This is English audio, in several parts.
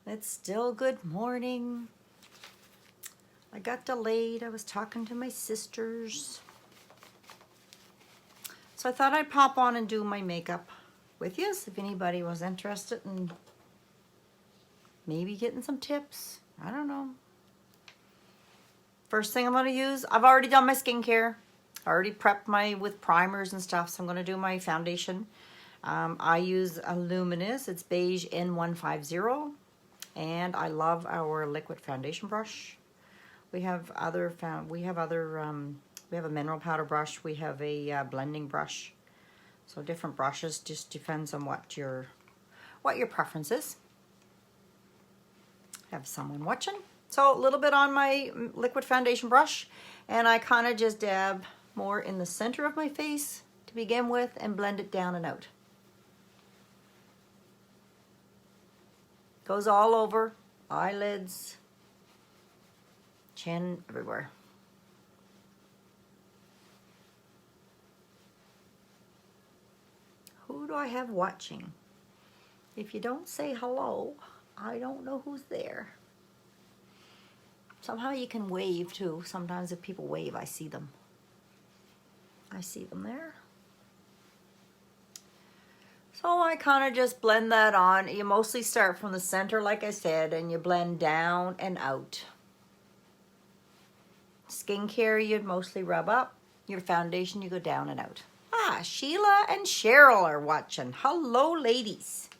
It's still good morning. I got delayed. I was talking to my sisters. So I thought I'd pop on and do my makeup with you if anybody was interested in maybe getting some tips. I don't know. First thing I'm going to use, I've already done my skincare. I already prepped with primers and stuff, so I'm going to do my foundation. I use a Luminous. It's beige N150. And I love our liquid foundation brush. We have we have a mineral powder brush. We have a blending brush. So different brushes, just depends on what your preference is. Have someone watching. So a little bit on my liquid foundation brush, and I kind of just dab more in the center of my face to begin with and blend it down and out. Goes all over, eyelids, chin, everywhere. Who do I have watching? If you don't say hello, I don't know who's there. Somehow you can wave too. Sometimes if people wave, I see them. I see them there. So I kind of just blend that on. You mostly start from the center, like I said, and you blend down and out. Skincare, you'd mostly rub up. Your foundation, you go down and out. Sheila and Cheryl are watching. Hello, ladies.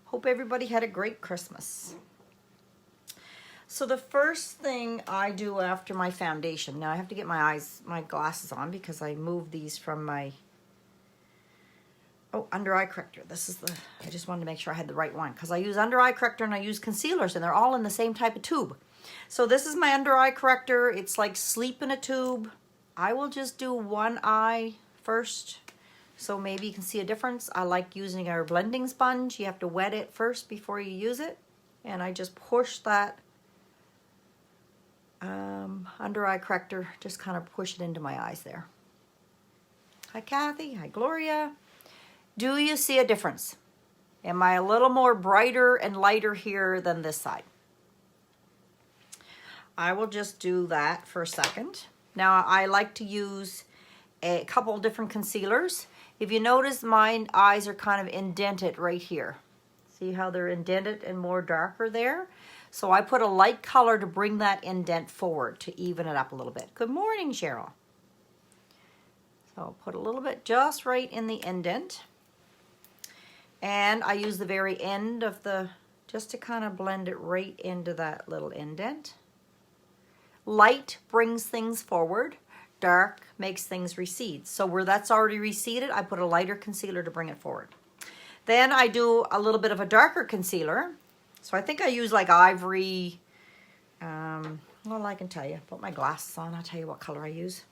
Hope everybody had a great Christmas. So the first thing I do after my foundation, now I have to get my glasses on because I moved these from my under eye corrector. I just wanted to make sure I had the right one because I use under eye corrector and I use concealers and they're all in the same type of tube. So this is my under eye corrector. It's like sleep in a tube. I will just do one eye first so maybe you can see a difference. I like using our blending sponge. You have to wet it first before you use it. And I just push that under eye corrector, just kind of push it into my eyes there. Hi Kathy, hi Gloria. Do you see a difference? Am I a little more brighter and lighter here than this side? I will just do that for a second. Now I like to use a couple different concealers. If you notice, my eyes are kind of indented right here. See how they're indented and more darker there? So I put a light color to bring that indent forward to even it up a little bit. Good morning, Cheryl. So I'll put a little bit just right in the indent. And I use the very end of just to kind of blend it right into that little indent. Light brings things forward. Dark makes things recede. So where that's already receded, I put a lighter concealer to bring it forward. Then I do a little bit of a darker concealer. So I think I use like ivory. Well, I can tell you. Put my glasses on. I'll tell you what color I use.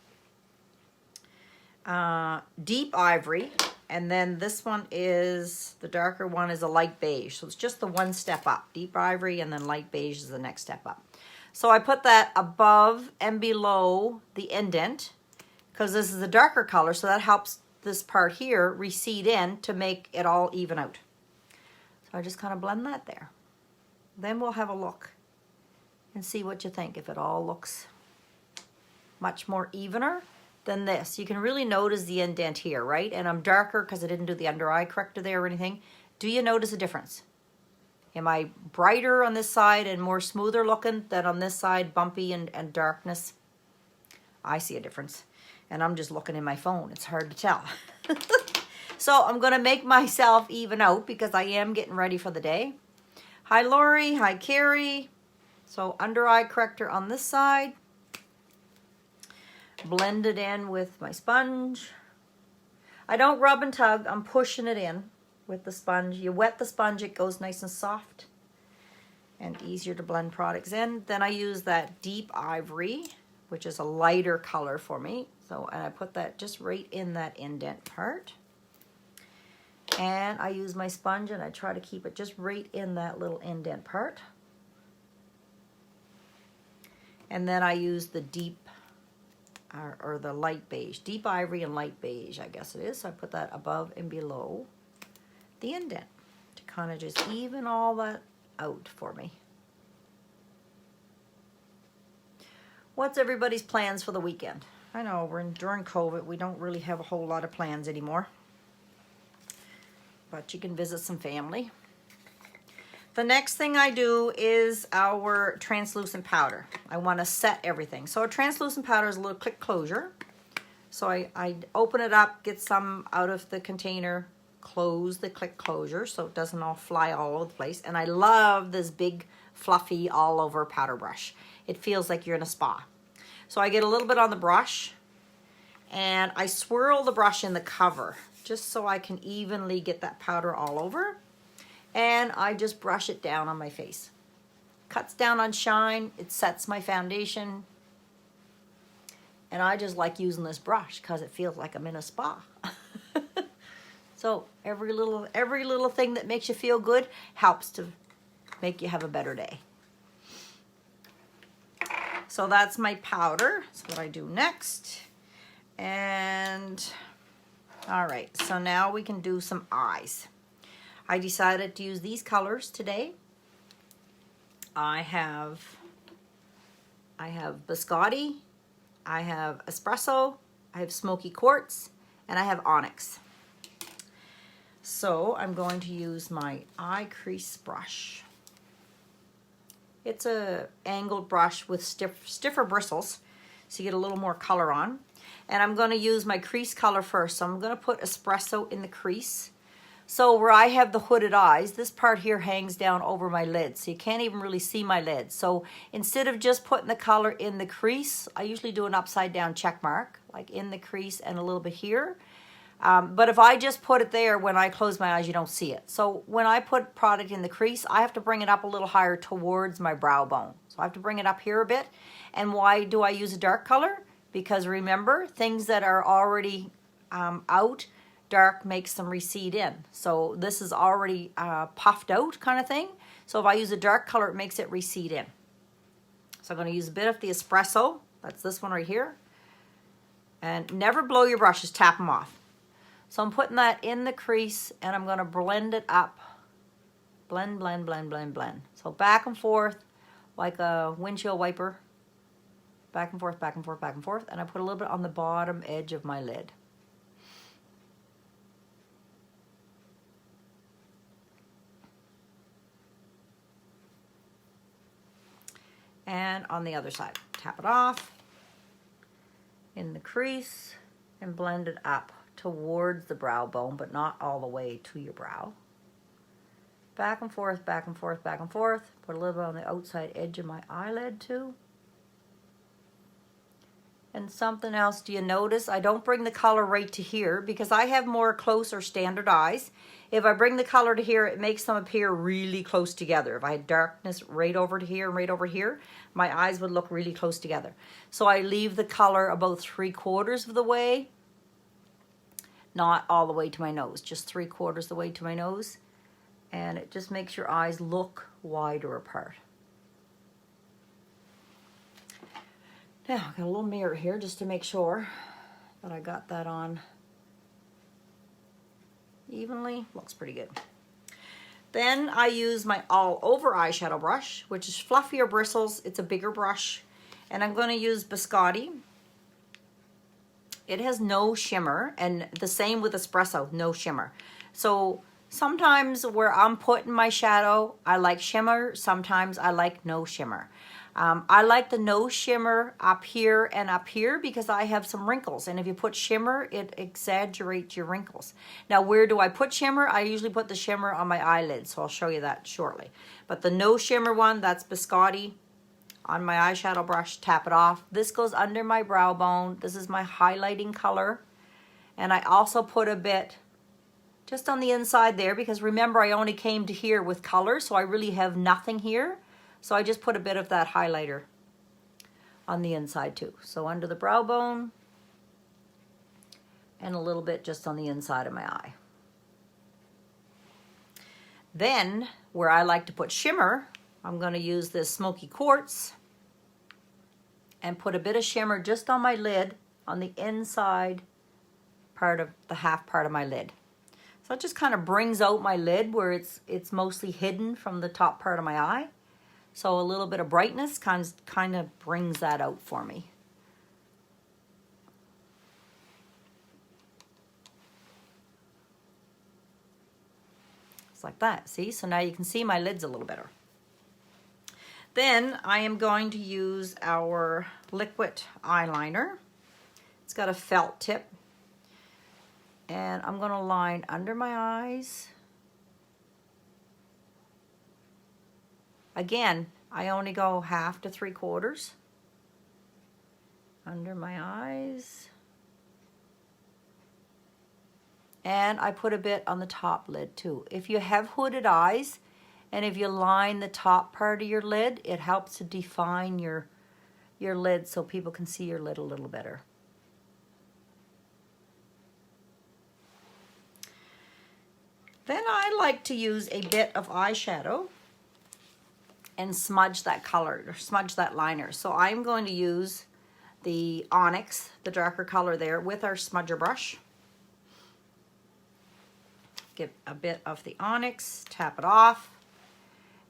Deep ivory. And then this one is, the darker one is a light beige. So it's just the one step up. Deep ivory and then light beige is the next step up. So I put that above and below the indent because this is a darker color. So that helps this part here recede in to make it all even out. So I just kind of blend that there. Then we'll have a look and see what you think. If it all looks much more evener than this. You can really notice the indent here, right? And I'm darker because I didn't do the under eye corrector there or anything. Do you notice a difference? Am I brighter on this side and more smoother looking than on this side, bumpy and darkness? I see a difference. And I'm just looking in my phone. It's hard to tell. So I'm going to make myself even out because I am getting ready for the day. Hi, Lori. Hi, Carrie. So under eye corrector on this side. Blend it in with my sponge. I don't rub and tug. I'm pushing it in with the sponge. You wet the sponge, it goes nice and soft and easier to blend products in. Then I use that deep ivory, which is a lighter color for me. So, and I put that just right in that indent part. And I use my sponge and I try to keep it just right in that little indent part. And then I use the deep or the light beige, deep ivory and light beige, I guess it is. So I put that above and below the indent to kind of just even all that out for me. What's everybody's plans for the weekend? I know during COVID, we don't really have a whole lot of plans anymore. But you can visit some family. The next thing I do is our translucent powder. I want to set everything. So a translucent powder is a little click closure. So I open it up, get some out of the container, close the click closure so it doesn't all fly all over the place. And I love this big, fluffy, all over powder brush. It feels like you're in a spa. So I get a little bit on the brush and I swirl the brush in the cover just so I can evenly get that powder all over. And I just brush it down on my face. Cuts down on shine, it sets my foundation. And I just like using this brush because it feels like I'm in a spa. So every little thing that makes you feel good helps to make you have a better day. So that's my powder. That's what I do next. And all right, so now we can do some eyes. I decided to use these colors today. I have Biscotti, I have Espresso, I have Smoky Quartz, and I have Onyx. So I'm going to use my eye crease brush. It's a angled brush with stiffer bristles, so you get a little more color on. And I'm going to use my crease color first. So I'm going to put Espresso in the crease. So where I have the hooded eyes, this part here hangs down over my lid, so you can't even really see my lid. So instead of just putting the color in the crease, I usually do an upside down check mark, like in the crease and a little bit here. But if I just put it there, when I close my eyes, you don't see it. So when I put product in the crease, I have to bring it up a little higher towards my brow bone. So I have to bring it up here a bit. And why do I use a dark color? Because remember, things that are already out, dark makes them recede in. So this is already puffed out kind of thing. So if I use a dark color, it makes it recede in. So I'm going to use a bit of the Espresso. That's this one right here. And never blow your brushes, tap them off. So I'm putting that in the crease and I'm going to blend it up. Blend, blend, blend, blend, blend. So back and forth like a windshield wiper. Back and forth, back and forth, back and forth. And I put a little bit on the bottom edge of my lid. And on the other side, tap it off in the crease and blend it up towards the brow bone, but not all the way to your brow. Back and forth, back and forth, back and forth. Put a little bit on the outside edge of my eyelid too. And something else, do you notice I don't bring the color right to here because I have more close or standard eyes. If I bring the color to here, it makes them appear really close together. If I had darkness right over to here and right over here, my eyes would look really close together. So I leave the color about 3/4 of the way, not all the way to my nose, just 3/4 the way to my nose. And it just makes your eyes look wider apart. Now, I got a little mirror here just to make sure that I got that on evenly. Looks pretty good. Then I use my all over eyeshadow brush, which is fluffier bristles. It's a bigger brush. And I'm going to use Biscotti. It has no shimmer, and the same with Espresso, no shimmer. So sometimes where I'm putting my shadow, I like shimmer. Sometimes I like no shimmer. I like the no shimmer up here and up here because I have some wrinkles. And if you put shimmer, it exaggerates your wrinkles. Now, where do I put shimmer? I usually put the shimmer on my eyelid, so I'll show you that shortly. But the no shimmer one, that's Biscotti. On my eyeshadow brush, tap it off. This goes under my brow bone. This is my highlighting color. And I also put a bit just on the inside there because remember, I only came to here with color, so I really have nothing here. So I just put a bit of that highlighter on the inside too. So under the brow bone and a little bit just on the inside of my eye. Then where I like to put shimmer, I'm going to use this Smoky Quartz and put a bit of shimmer just on my lid on the inside part of the half part of my lid. So So it just kind of brings out my lid where it's mostly hidden from the top part of my eye. So a little bit of brightness kind of brings that out for me. It's like that, see? So now you can see my lid's a little better. Then I am going to use our liquid eyeliner. It's got a felt tip. And I'm going to line under my eyes. Again, I only go 1/2 to 3/4 under my eyes. And I put a bit on the top lid too. If you have hooded eyes and if you line the top part of your lid, it helps to define your lid so people can see your lid a little better. Then I like to use a bit of eyeshadow and smudge that color, or smudge that liner. So I'm going to use the Onyx, the darker color there, with our smudger brush. Get a bit of the Onyx, tap it off,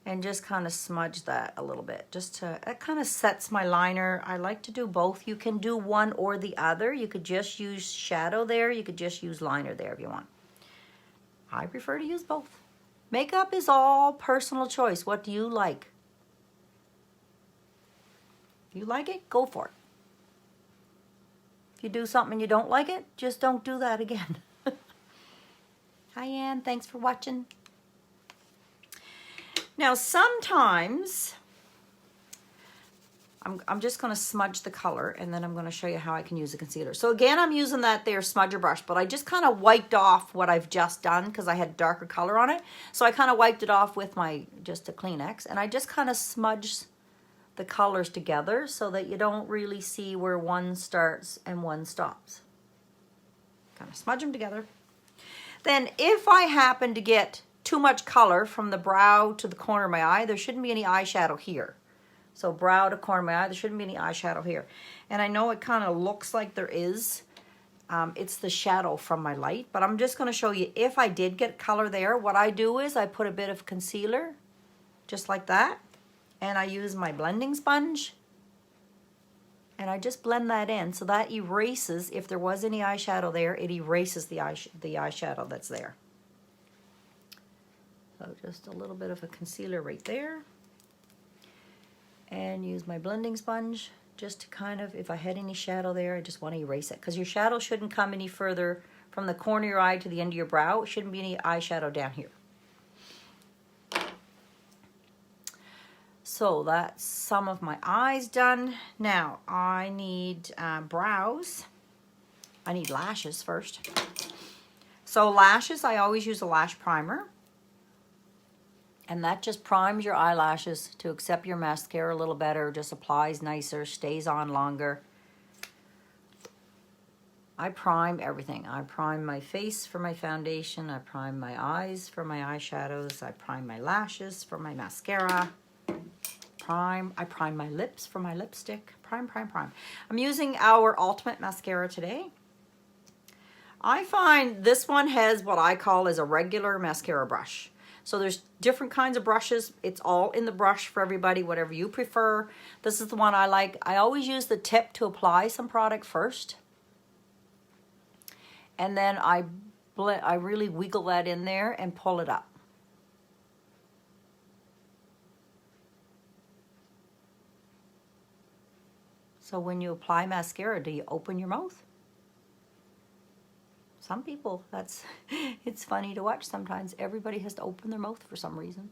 and just kind of smudge that a little bit. It kind of sets my liner. I like to do both. You can do one or the other. You could just use shadow there. You could just use liner there if you want. I prefer to use both. Makeup is all personal choice. What do you like? If you like it, go for it. If you do something and you don't like it, just don't do that again. Hi, Ann. Thanks for watching. Now, sometimes I'm just going to smudge the color, and then I'm going to show you how I can use a concealer. So again, I'm using that there smudger brush, but I just kind of wiped off what I've just done because I had darker color on it. So I kind of wiped it off with just a Kleenex, and I just kind of smudged the colors together so that you don't really see where one starts and one stops. Kind of smudge them together. Then if I happen to get too much color from the brow to the corner of my eye, there shouldn't be any eyeshadow here. So brow to corner of my eye, there shouldn't be any eyeshadow here. And I know it kind of looks like there is. It's the shadow from my light, but I'm just going to show you if I did get color there, what I do is I put a bit of concealer, just like that, and I use my blending sponge, and I just blend that in so that erases, if there was any eyeshadow there, it erases the eyeshadow that's there. So just a little bit of a concealer right there. And use my blending sponge just to kind of, if I had any shadow there, I just want to erase it. Because your shadow shouldn't come any further from the corner of your eye to the end of your brow. It shouldn't be any eyeshadow down here. So that's some of my eyes done. Now I need brows. I need lashes first. So lashes, I always use a lash primer. And that just primes your eyelashes to accept your mascara a little better, just applies nicer, stays on longer. I prime everything. I prime my face for my foundation. I prime my eyes for my eyeshadows. I prime my lashes for my mascara. I prime my lips for my lipstick. Prime, prime, prime. I'm using our Ultimate Mascara today. I find this one has what I call as a regular mascara brush. So there's different kinds of brushes. It's all in the brush for everybody, whatever you prefer. This is the one I like. I always use the tip to apply some product first. And then I really wiggle that in there and pull it up. So when you apply mascara, do you open your mouth? Some people, it's funny to watch sometimes. Everybody has to open their mouth for some reason.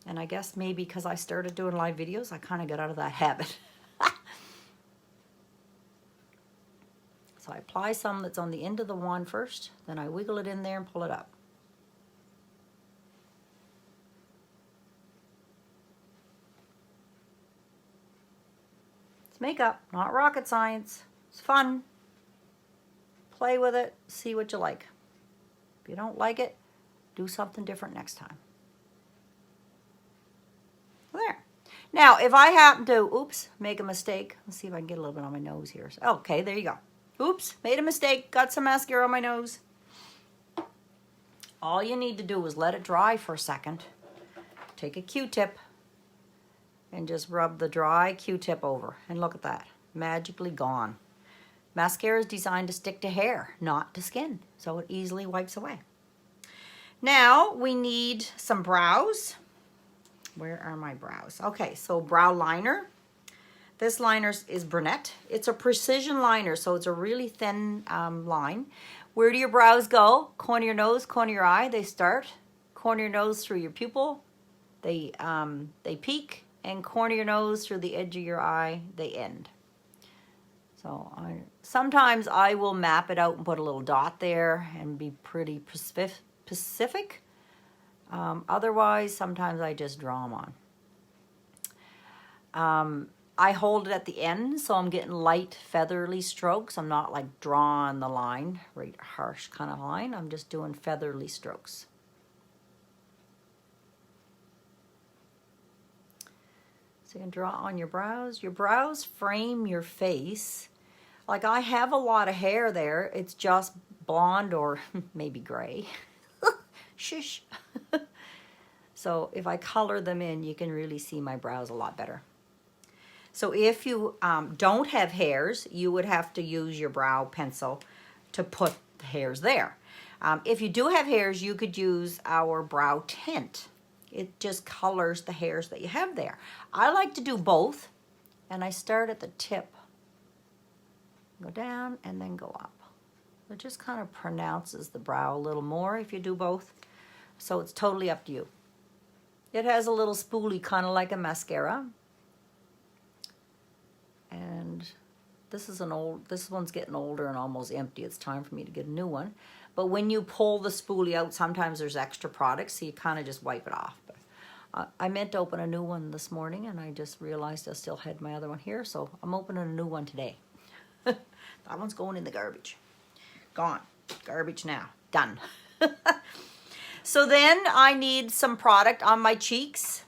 And I guess maybe because I started doing live videos, I kind of got out of that habit. So I apply some that's on the end of the wand first, then I wiggle it in there and pull it up. It's makeup, not rocket science. It's fun. Play with it, see what you like. If you don't like it, do something different next time. There. Now, if I happen to, make a mistake. Let's see if I can get a little bit on my nose here. Okay, there you go. Oops, made a mistake. Got some mascara on my nose. all you need to do is let it dry for a second. Take a Q-tip and just rub the dry Q-tip over. And look at that, magically gone. Mascara is designed to stick to hair, not to skin, so it easily wipes away. Now we need some brows. Where are my brows? Okay, so brow liner. This liner is brunette. It's a precision liner, so it's a really thin line. Where do your brows go? Corner of your nose, corner of your eye. They start. Corner of your nose through your pupil. They peak. And corner of your nose through the edge of your eye. They end. So sometimes I will map it out and put a little dot there and be pretty specific. Otherwise, sometimes I just draw them on. I hold it at the end, so I'm getting light featherly strokes. I'm not like drawing the line, right, harsh kind of line. I'm just doing featherly strokes. So you can draw on your brows. Your brows frame your face. Like I have a lot of hair there. It's just blonde or maybe gray. Shush. So if I color them in, you can really see my brows a lot better. So if you don't have hairs, you would have to use your brow pencil to put the hairs there. If you do have hairs, you could use our brow tint. It just colors the hairs that you have there. I like to do both, and I start at the tip. Go down and then go up. It just kind of pronounces the brow a little more if you do both. So it's totally up to you. It has a little spoolie, kind of like a mascara. And this one's getting older and almost empty. It's time for me to get a new one. But when you pull the spoolie out, sometimes there's extra product, so you kind of just wipe it off. But I meant to open a new one this morning, and I just realized I still had my other one here, so I'm opening a new one today. That one's going in the garbage. Gone. Garbage now. Done. So then I need some product on my cheeks.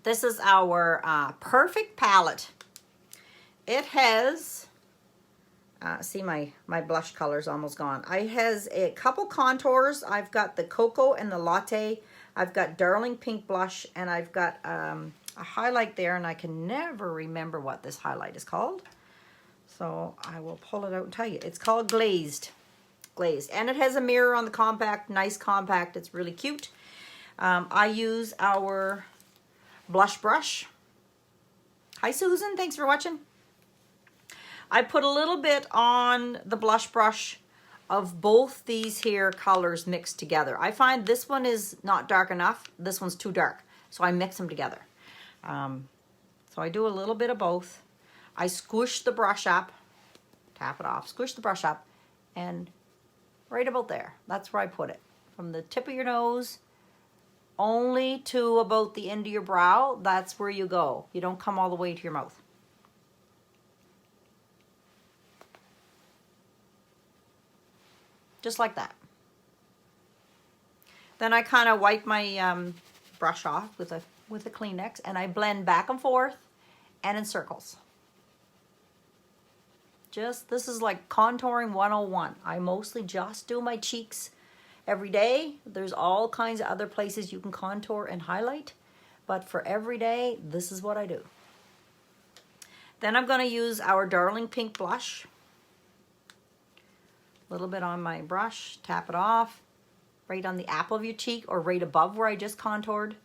This is our Perfect Palette. It has, see my blush color's almost gone. It has a couple contours. I've got the Cocoa and the Latte. I've got Darling Pink Blush, and I've got a highlight there, and I can never remember what this highlight is called. So I will pull it out and tell you. It's called Glazed. Glazed. And it has a mirror on the compact. Nice compact. It's really cute. I use our blush brush. Hi, Susan. Thanks for watching. I put a little bit on the blush brush of both these here colors mixed together. I find this one is not dark enough. This one's too dark. So I mix them together. So I do a little bit of both. I squish the brush up, tap it off, squish the brush up, and right about there. That's where I put it. From the tip of your nose only to about the end of your brow, that's where you go. You don't come all the way to your mouth. Just like that. Then I kind of wipe my brush off with a Kleenex, and I blend back and forth and in circles. This is like contouring 101. I mostly just do my cheeks every day. There's all kinds of other places you can contour and highlight, but for every day, this is what I do. Then I'm going to use our Darling Pink Blush. A little bit on my brush, tap it off, right on the apple of your cheek or right above where I just contoured.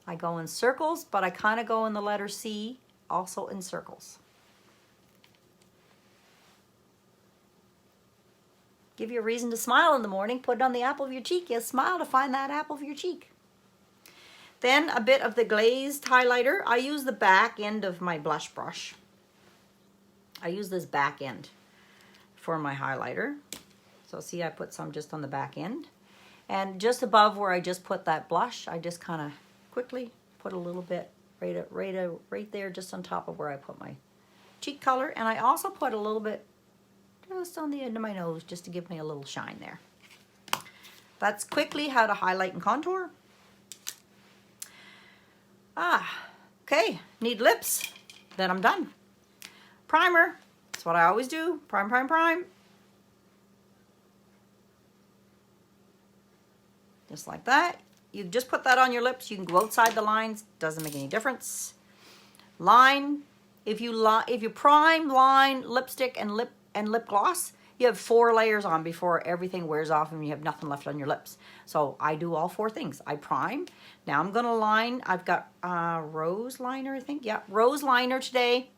I go in circles, but I kind of go in the letter C, also in circles. Give you a reason to smile in the morning. Put it on the apple of your cheek. You'll smile to find that apple of your cheek. Then a bit of the glazed highlighter. I use the back end of my blush brush. I use this back end for my highlighter. So see, I put some just on the back end. And just above where I just put that blush, I just kind of quickly put a little bit right there just on top of where I put my cheek color. And I also put a little bit just on the end of my nose just to give me a little shine there. That's quickly how to highlight and contour. Okay, need lips. Then I'm done. Primer, that's what I always do. Prime, prime, prime. Just like that. You just put that on your lips. You can go outside the lines. Doesn't make any difference. Line. If you prime, line, lipstick, and lip gloss, you have 4 layers on before everything wears off and you have nothing left on your lips. So I do all 4 things. I prime. Now I'm going to line. I've got rose liner, I think. Yeah, rose liner today.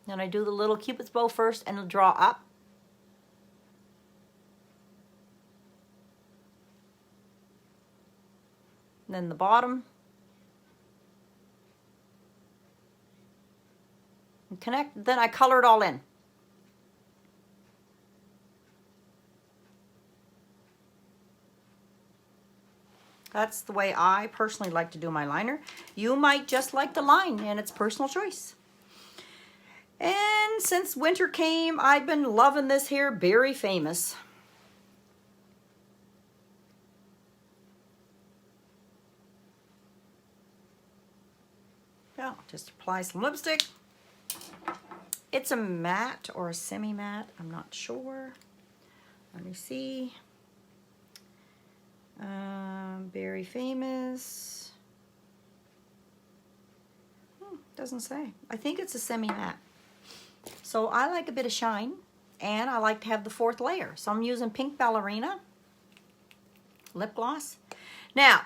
Then I do the little Cupid's bow first and draw up. And then the bottom. And connect. Then I color it all in. That's the way I personally like to do my liner. You might just like the line, and it's personal choice. And since winter came, I've been loving this here Berry Famous. Yeah, just apply some lipstick. It's a matte or a semi-matte, I'm not sure. Let me see. Berry Famous. Doesn't say. I think it's a semi-matte. So I like a bit of shine, and I like to have the 4th layer. So I'm using Pink Ballerina lip gloss. Now,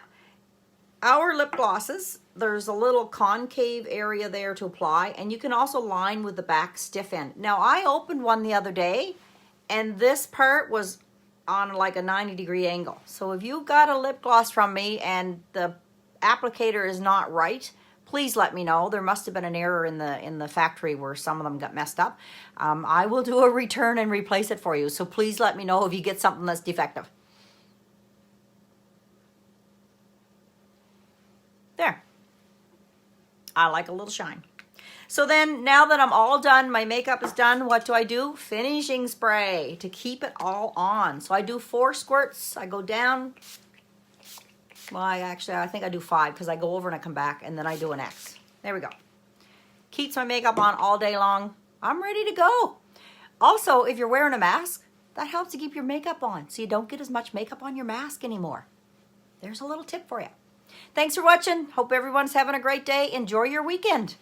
our lip glosses, there's a little concave area there to apply, and you can also line with the back stiff end. Now, I opened one the other day, and this part was on like a 90-degree angle. So if you got a lip gloss from me and the applicator is not right, please let me know. There must have been an error in the factory where some of them got messed up. I will do a return and replace it for you. So please let me know if you get something that's defective. There. I like a little shine. So then, now that I'm all done, my makeup is done, what do? Finishing spray to keep it all on. So I do 4 squirts. I go down. Well, I think I do 5 because I go over and I come back, and then I do an X. There we go. Keeps my makeup on all day long. I'm ready to go. Also, if you're wearing a mask, that helps to keep your makeup on so you don't get as much makeup on your mask anymore. There's a little tip for you. Thanks for watching. Hope everyone's having a great day. Enjoy your weekend.